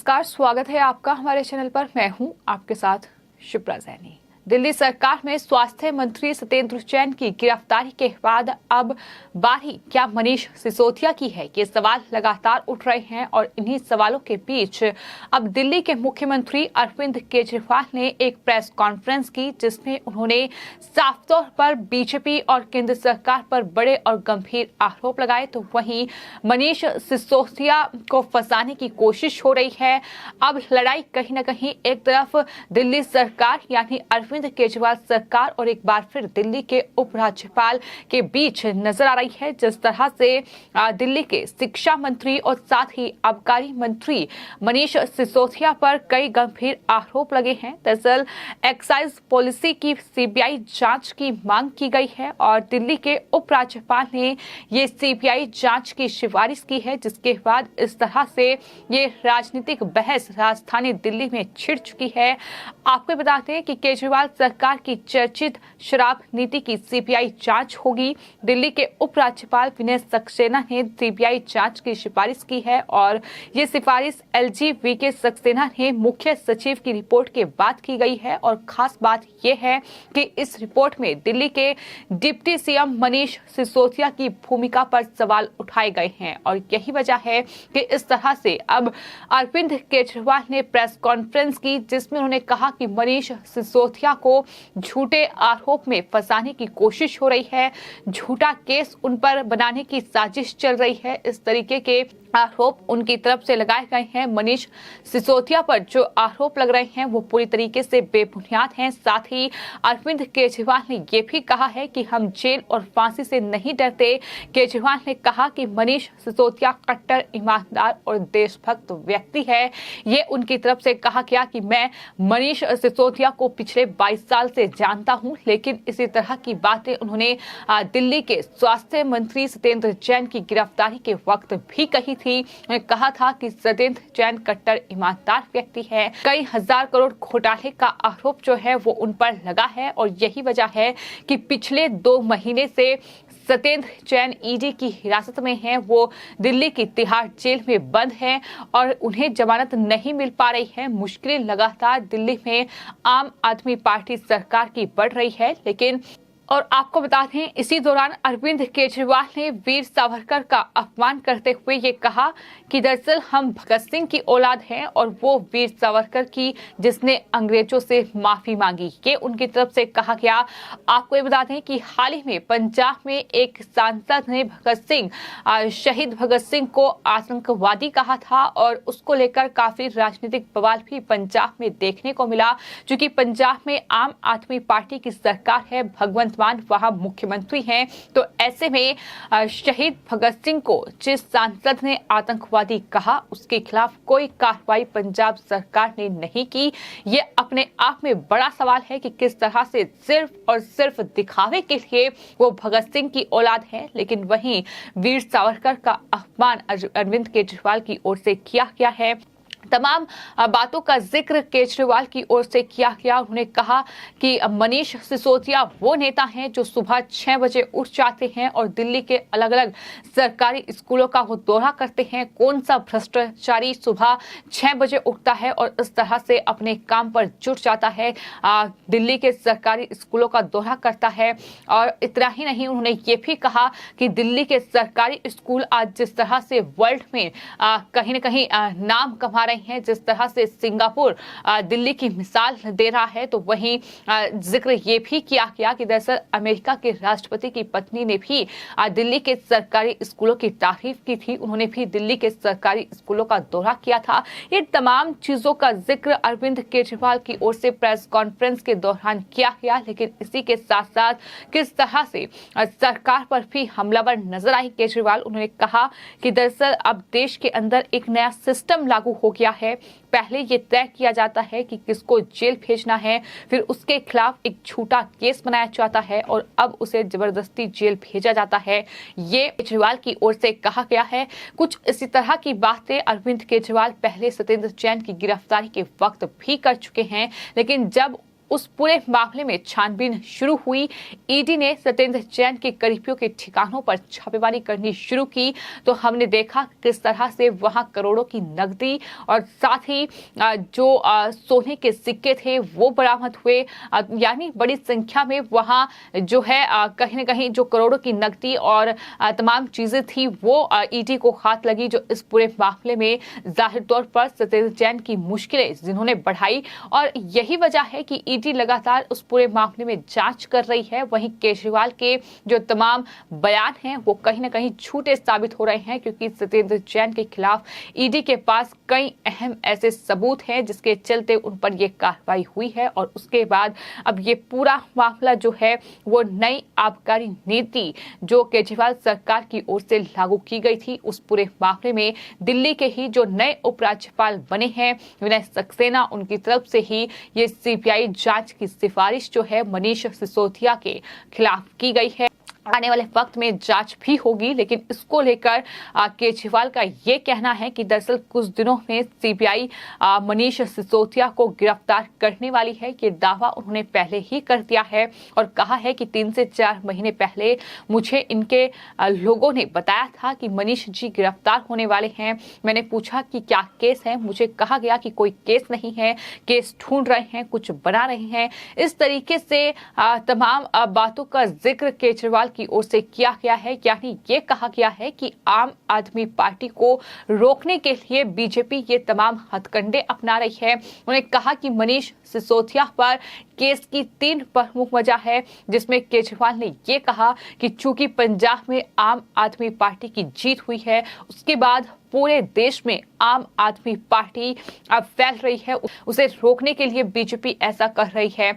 नमस्कार, स्वागत है आपका हमारे चैनल पर। मैं हूं आपके साथ शिप्रा सैनी। दिल्ली सरकार में स्वास्थ्य मंत्री सत्येंद्र जैन की गिरफ्तारी के बाद अब बारी क्या मनीष सिसोदिया की है, ये सवाल लगातार उठ रहे हैं। और इन्हीं सवालों के बीच अब दिल्ली के मुख्यमंत्री अरविंद केजरीवाल ने एक प्रेस कॉन्फ्रेंस की, जिसमें उन्होंने साफ तौर पर बीजेपी और केंद्र सरकार पर बड़े और गंभीर आरोप लगाए। तो वहीं मनीष सिसोदिया को फंसाने की कोशिश हो रही है। अब लड़ाई कहीं न कहीं एक तरफ दिल्ली सरकार यानी अरविंद केजरीवाल सरकार और एक बार फिर दिल्ली के उपराज्यपाल के बीच नजर आ रही है। जिस तरह से दिल्ली के शिक्षा मंत्री और साथ ही आबकारी मंत्री मनीष सिसोदिया पर कई गंभीर आरोप लगे हैं। दरअसल एक्साइज पॉलिसी की सीबीआई जांच की मांग की गई है और दिल्ली के उपराज्यपाल ने ये सीबीआई जांच की सिफारिश की है, जिसके बाद इस तरह से ये राजनीतिक बहस राजधानी दिल्ली में छिड़ चुकी है। आपको बताते हैं कि केजरीवाल सरकार की चर्चित शराब नीति की सीबीआई जांच होगी। दिल्ली के उपराज्यपाल विनय सक्सेना ने सीबीआई जांच की सिफारिश की है और ये सिफारिश एलजी वीके सक्सेना ने मुख्य सचिव की रिपोर्ट के बाद की गई है। और खास बात यह है कि इस रिपोर्ट में दिल्ली के डिप्टी सीएम मनीष सिसोदिया की भूमिका पर सवाल उठाए गए हैं और यही वजह है कि इस तरह से अब अरविंद केजरीवाल ने प्रेस कॉन्फ्रेंस की, जिसमें उन्होंने कहा कि मनीष सिसोदिया को झूठे आरोप में फंसाने की कोशिश हो रही है, झूठा केस उन पर बनाने की साजिश चल रही है। इस तरीके के आरोप उनकी तरफ से लगाए गए हैं। मनीष सिसोदिया पर जो आरोप लग रहे हैं वो पूरी तरीके से बेबुनियाद हैं। साथ ही अरविंद केजरीवाल ने ये भी कहा है कि हम जेल और फांसी से नहीं डरते। केजरीवाल ने कहा कि मनीष सिसोदिया कट्टर, ईमानदार और देशभक्त व्यक्ति है। ये उनकी तरफ से कहा गया कि मैं मनीष सिसोदिया को पिछले 22 साल से जानता हूं। लेकिन इसी तरह की बातें उन्होंने दिल्ली के स्वास्थ्य मंत्री सत्येंद्र जैन की गिरफ्तारी के वक्त भी कही थी। उन्होंने कहा था कि सत्येंद्र जैन कट्टर ईमानदार व्यक्ति है। कई हजार करोड़ घोटाले का आरोप जो है वो उन पर लगा है और यही वजह है कि पिछले 2 महीने से सत्येंद्र जैन ईडी की हिरासत में हैं। वो दिल्ली की तिहाड़ जेल में बंद हैं और उन्हें जमानत नहीं मिल पा रही है। मुश्किलें लगातार दिल्ली में आम आदमी पार्टी सरकार की बढ़ रही है। लेकिन और आपको बता दें, इसी दौरान अरविंद केजरीवाल ने वीर सावरकर का अपमान करते हुए ये कहा कि दरअसल हम भगत सिंह की औलाद हैं और वो वीर सावरकर की जिसने अंग्रेजों से माफी मांगी, ये उनकी तरफ से कहा गया। आपको ये बता दें कि हाल ही में पंजाब में एक सांसद ने शहीद भगत सिंह को आतंकवादी कहा था और उसको लेकर काफी राजनीतिक बवाल भी पंजाब में देखने को मिला। क्योंकि पंजाब में आम आदमी पार्टी की सरकार है, भगवंत मान वहां मुख्यमंत्री हैं। तो ऐसे में शहीद भगत सिंह को जिस सांसद ने आतंकवादी कहा, उसके खिलाफ कोई कार्रवाई पंजाब सरकार ने नहीं की। ये अपने आप में बड़ा सवाल है कि किस तरह से सिर्फ और सिर्फ दिखावे के लिए वो भगत सिंह की औलाद है, लेकिन वहीं वीर सावरकर का अपमान अरविंद केजरीवाल की ओर से किया गया है। तमाम बातों का जिक्र केजरीवाल की ओर से किया गया। उन्होंने कहा कि मनीष सिसोदिया वो नेता हैं जो सुबह 6 बजे उठ जाते हैं और दिल्ली के अलग अलग सरकारी स्कूलों का वो दौरा करते हैं। कौन सा भ्रष्टाचारी सुबह 6 बजे उठता है और इस तरह से अपने काम पर जुट जाता है, दिल्ली के सरकारी स्कूलों का दौरा करता है। और इतना ही नहीं, उन्होंने ये भी कहा कि दिल्ली के सरकारी स्कूल आज जिस तरह से वर्ल्ड में कहीं न कहीं नाम कमा रहे हैं, जिस तरह से सिंगापुर दिल्ली की मिसाल दे रहा है, तो वहीं जिक्र ये भी किया गया कि दरअसल अमेरिका के राष्ट्रपति की पत्नी ने भी दिल्ली के सरकारी स्कूलों की तारीफ की थी। उन्होंने भी दिल्ली के सरकारी स्कूलों का दौरा किया था। ये तमाम चीजों का जिक्र अरविंद केजरीवाल की ओर से प्रेस कॉन्फ्रेंस के दौरान किया गया। लेकिन इसी के साथ साथ किस तरह से सरकार पर भी हमलावर नजर आई केजरीवाल, उन्होंने कहा कि दरअसल अब देश के अंदर एक नया सिस्टम लागू हो गया है। पहले ये तय किया जाता है कि किसको जेल भेजना है, फिर उसके खिलाफ एक झूठा केस बनाया जाता है और अब उसे जबरदस्ती जेल भेजा जाता है। ये केजरीवाल की ओर से कहा गया है। कुछ इसी तरह की बातें अरविंद केजरीवाल पहले सत्येंद्र जैन की गिरफ्तारी के वक्त भी कर चुके हैं। लेकिन जब उस पूरे मामले में छानबीन शुरू हुई। ईडी ने सत्येंद्र जैन के करीबियों के ठिकानों पर छापेमारी करनी शुरू की तो हमने देखा किस तरह से वहां करोड़ों की नकदी और साथ ही जो सोने के सिक्के थे वो बरामद हुए। यानी बड़ी संख्या में वहां जो है कहीं न कहीं जो करोड़ों की नकदी और तमाम चीजें थी वो ईडी को हाथ लगी, जो इस पूरे मामले में जाहिर तौर पर सत्येंद्र जैन की मुश्किलें जिन्होंने बढ़ाई। और यही वजह है कि ईडी लगातार उस पूरे मामले में जांच कर रही है। वहीं केजरीवाल के जो तमाम बयान हैं वो कहीं न कहीं झूठे साबित हो रहे हैं, क्योंकि सत्येंद्र जैन के खिलाफ ईडी के पास कई अहम ऐसे सबूत हैं जिसके चलते उन पर यह कार्रवाई हुई है। और उसके बाद अब ये पूरा मामला जो है वो नई आबकारी नीति जो केजरीवाल सरकार की ओर से लागू की गई थी, उस पूरे मामले में दिल्ली के ही जो नए उपराज्यपाल बने हैं विनय सक्सेना, उनकी तरफ से ही ये सीबीआई जांच की सिफारिश जो है मनीष सिसोदिया के खिलाफ की गई है। आने वाले वक्त में जांच भी होगी, लेकिन इसको लेकर केजरीवाल का ये कहना है कि दरअसल कुछ दिनों में सीबीआई मनीष सिसोदिया को गिरफ्तार करने वाली है। ये दावा उन्होंने पहले ही कर दिया है और कहा है कि 3 से 4 महीने पहले मुझे इनके लोगों ने बताया था कि मनीष जी गिरफ्तार होने वाले हैं। मैंने पूछा कि क्या केस है, मुझे कहा गया कि कोई केस नहीं है, केस ढूंढ रहे हैं, कुछ बना रहे हैं। इस तरीके से तमाम बातों का जिक्र केजरीवाल की ओर से किया गया है। यानी ये कहा गया है कि आम आदमी पार्टी को रोकने के लिए बीजेपी ये तमाम हथकंडे अपना रही है। उन्होंने कहा कि मनीष सिसोदिया पर केस की 3 प्रमुख वजह है, जिसमें केजरीवाल ने ये कहा कि चूंकि पंजाब में आम आदमी पार्टी की जीत हुई है, उसके बाद पूरे देश में आम आदमी पार्टी अब फैल रही है, उसे रोकने के लिए बीजेपी ऐसा कर रही है।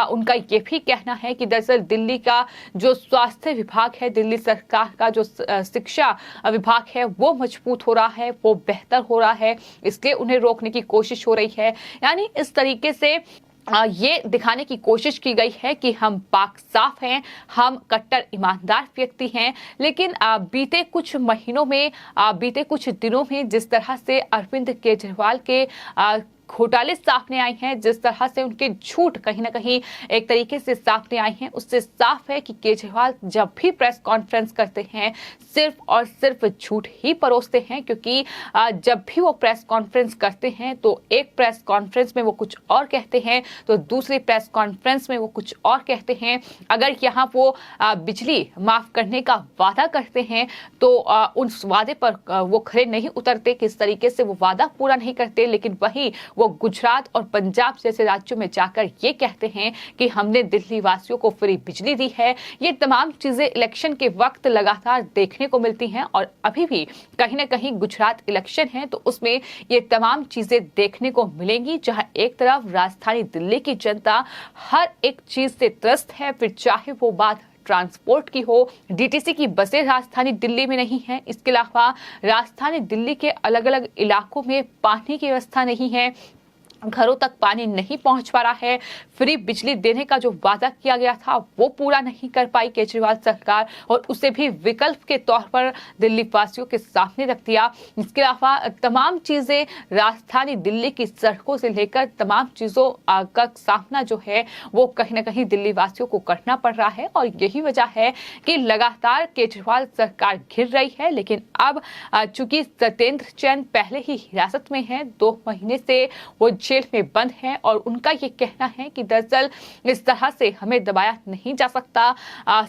उनका ये भी कहना है कि दरअसल दिल्ली का जो स्वास्थ्य विभाग है, दिल्ली सरकार का जो शिक्षा विभाग है वो मजबूत हो रहा है, वो बेहतर हो रहा है, इसलिए उन्हें रोकने की कोशिश हो रही है। यानी इस तरीके से ये दिखाने की कोशिश की गई है कि हम पाक साफ हैं, हम कट्टर ईमानदार व्यक्ति हैं। लेकिन बीते कुछ महीनों में, बीते कुछ दिनों में जिस तरह से अरविंद केजरीवाल के घोटाले सामने आए हैं, जिस तरह से उनके झूठ कहीं ना कहीं एक तरीके से सामने आए हैं, उससे साफ है कि केजरीवाल जब भी प्रेस कॉन्फ्रेंस करते हैं सिर्फ और सिर्फ झूठ ही परोसते हैं। क्योंकि जब भी वो प्रेस कॉन्फ्रेंस करते हैं तो एक प्रेस कॉन्फ्रेंस में वो कुछ और कहते हैं तो दूसरी प्रेस कॉन्फ्रेंस में वो कुछ और कहते हैं। अगर यहाँ वो बिजली माफ करने का वादा करते हैं तो उस वादे पर वो खरे नहीं उतरते, किस तरीके से वो वादा पूरा नहीं करते। लेकिन वही वो गुजरात और पंजाब जैसे राज्यों में जाकर ये कहते हैं कि हमने दिल्ली वासियों को फ्री बिजली दी है। ये तमाम चीजें इलेक्शन के वक्त लगातार देखने को मिलती हैं और अभी भी कहीं ना कहीं गुजरात इलेक्शन है तो उसमें ये तमाम चीजें देखने को मिलेंगी, जहां एक तरफ राजधानी दिल्ली की जनता हर एक चीज से त्रस्त है, फिर चाहे वो बात ट्रांसपोर्ट की हो, डीटीसी की बसें राजधानी दिल्ली में नहीं है, इसके अलावा राजधानी दिल्ली के अलग अलग इलाकों में पानी की व्यवस्था नहीं है, घरों तक पानी नहीं पहुंच पा रहा है, फ्री बिजली देने का जो वादा किया गया था वो पूरा नहीं कर पाई केजरीवाल सरकार और उसे भी विकल्प के तौर पर दिल्ली वासियों के सामने रख दिया। इसके अलावा तमाम चीजें राजधानी दिल्ली की सड़कों से लेकर तमाम चीजों का सामना जो है वो कहीं ना कहीं दिल्ली वासियों को करना पड़ रहा है और यही वजह है कि लगातार केजरीवाल सरकार घिर रही है। लेकिन अब चूंकि सत्येंद्र जैन पहले ही हिरासत में है, 2 महीने से वो जेल में बंद है और उनका ये कहना है कि दरअसल इस तरह से हमें दबाया नहीं जा सकता।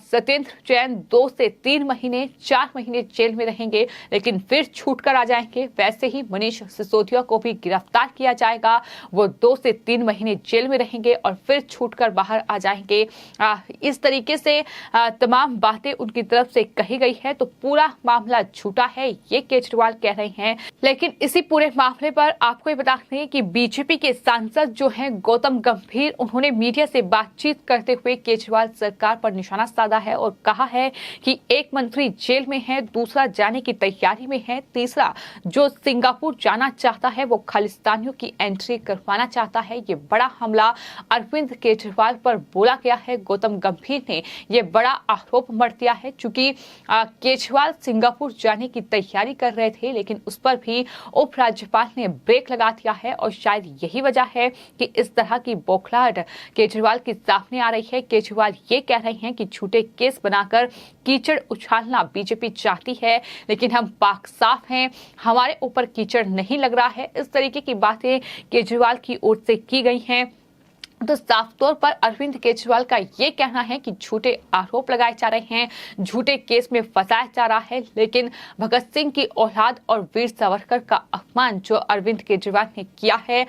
सत्येंद्र जैन 2 से 3 महीने 4 महीने जेल में रहेंगे लेकिन फिर छूट कर आ जाएंगे। वैसे ही मनीष सिसोदिया को भी गिरफ्तार किया जाएगा, वो 2 से 3 महीने जेल में रहेंगे और फिर छूट कर बाहर आ जाएंगे। इस तरीके से तमाम बातें उनकी तरफ से कही गई है तो पूरा मामला झूठा है, ये केजरीवाल कह रहे हैं। लेकिन इसी पूरे मामले पर आपको ये बता दें कि बीजेपी के सांसद जो हैं गौतम गंभीर, उन्होंने मीडिया से बातचीत करते हुए केजरीवाल सरकार पर निशाना साधा है और कहा है कि एक मंत्री जेल में है, दूसरा जाने की तैयारी में है, तीसरा जो सिंगापुर जाना चाहता है वो खालिस्तानियों की एंट्री करवाना चाहता है। ये बड़ा हमला अरविंद केजरीवाल पर बोला गया है। गौतम गंभीर ने ये बड़ा आरोप मढ़ दिया है। चूंकि केजरीवाल सिंगापुर जाने की तैयारी कर रहे थे लेकिन उस पर भी उपराज्यपाल ने ब्रेक लगा दिया है और शायद यही वजह है कि इस तरह की बौखलाहट केजरीवाल की सामने आ रही है। केजरीवाल ये कह रहे हैं कि झूठे केस बनाकर कीचड़ उछालना बीजेपी चाहती है, लेकिन हम पाक साफ हैं, हमारे ऊपर कीचड़ नहीं लग रहा है। इस तरीके की बातें केजरीवाल की ओर से की गई हैं। तो साफ तौर पर अरविंद केजरीवाल का ये कहना है कि झूठे आरोप लगाए जा रहे हैं, झूठे केस में फंसाया जा रहा है, लेकिन भगत सिंह की औलाद और वीर सावरकर का अपमान जो अरविंद केजरीवाल ने किया है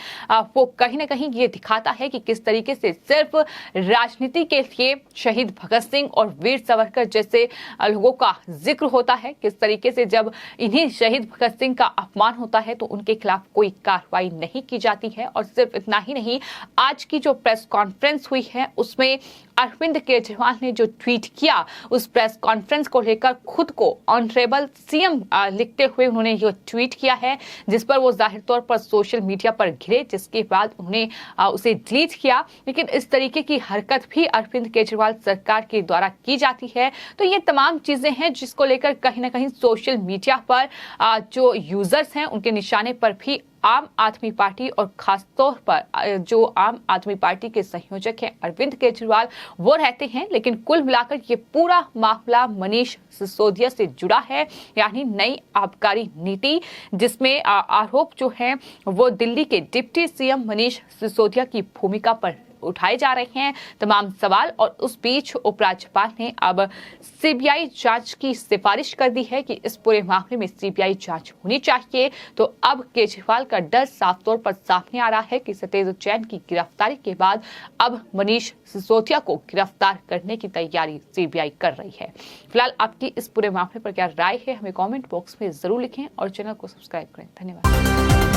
वो कहीं ना कहीं ये दिखाता है कि किस तरीके से सिर्फ राजनीति के लिए शहीद भगत सिंह और वीर सावरकर जैसे लोगों का जिक्र होता है। किस तरीके से जब इन्हीं शहीद भगत सिंह का अपमान होता है तो उनके खिलाफ कोई कार्रवाई नहीं की जाती है। और सिर्फ इतना ही नहीं, आज की जो प्रेस कॉन्फ्रेंस हुई है उसमें अरविंद केजरीवाल ने जो ट्वीट किया, उस प्रेस कॉन्फ्रेंस को लेकर खुद को ऑनरेबल सीएम लिखते हुए उन्होंने ये ट्वीट किया है, जिस पर वो जाहिर तौर पर सोशल मीडिया पर घिरे, जिसके बाद उन्होंने उसे डिलीट किया। लेकिन इस तरीके की हरकत भी अरविंद केजरीवाल सरकार के द्वारा की जाती है। तो ये तमाम चीजें हैं जिसको लेकर कहीं ना कहीं सोशल मीडिया पर जो यूजर्स हैं उनके निशाने पर भी आम आदमी पार्टी और खासतौर पर जो आम आदमी पार्टी के संयोजक हैं अरविंद केजरीवाल वो रहते हैं। लेकिन कुल मिलाकर ये पूरा मामला मनीष सिसोदिया से जुड़ा है, यानी नई आबकारी नीति, जिसमें आरोप जो है वो दिल्ली के डिप्टी सीएम मनीष सिसोदिया की भूमिका पर उठाए जा रहे हैं तमाम सवाल। और उस बीच उपराज्यपाल ने अब सीबीआई जांच की सिफारिश कर दी है कि इस पूरे मामले में सीबीआई जांच होनी चाहिए। तो अब केजरीवाल का डर साफ तौर पर सामने आ रहा है कि सत्येंद्र जैन की गिरफ्तारी के बाद अब मनीष सिसोदिया को गिरफ्तार करने की तैयारी सीबीआई कर रही है। फिलहाल आपकी इस पूरे मामले पर क्या राय है, हमें कॉमेंट बॉक्स में जरूर लिखें और चैनल को सब्सक्राइब करें। धन्यवाद।